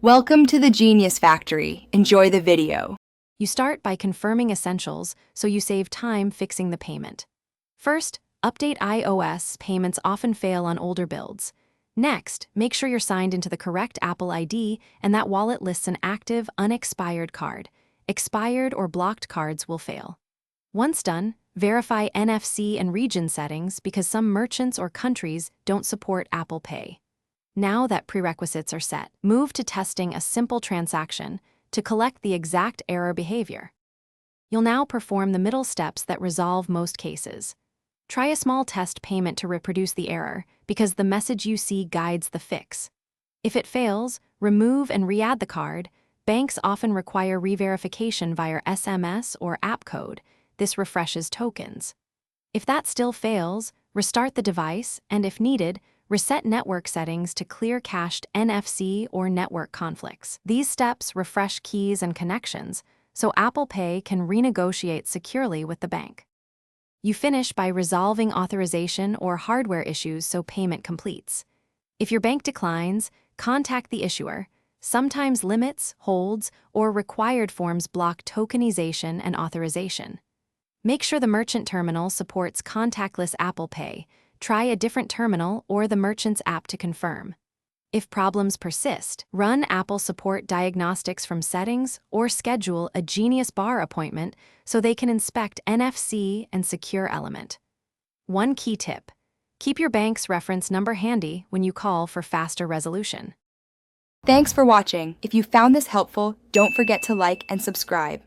Welcome to the Genius Factory. Enjoy the video. You start by confirming essentials so you save time fixing the payment. First, update iOS. Payments often fail on older builds. Next, make sure you're signed into the correct Apple ID and that wallet lists an active, unexpired card. Expired or blocked cards will fail. Once done, verify NFC and region settings because some merchants or countries don't support Apple Pay. Now that prerequisites are set, move to testing a simple transaction to collect the exact error behavior. You'll now perform the middle steps that resolve most cases. Try a small test payment to reproduce the error because the message you see guides the fix. If it fails, remove and re-add the card. Banks often require re-verification via SMS or app code. This refreshes tokens. If that still fails, restart the device and, if needed, reset network settings to clear cached NFC or network conflicts. These steps refresh keys and connections, so Apple Pay can renegotiate securely with the bank. You finish by resolving authorization or hardware issues so payment completes. If your bank declines, contact the issuer. Sometimes limits, holds, or required forms block tokenization and authorization. Make sure the merchant terminal supports contactless Apple Pay. Try a different terminal or the merchant's app to confirm. If problems persist, run Apple Support diagnostics from settings or schedule a Genius Bar appointment so they can inspect NFC and secure element. One key tip: keep your bank's reference number handy when you call for faster resolution. Thanks for watching. If you found this helpful, don't forget to like and subscribe.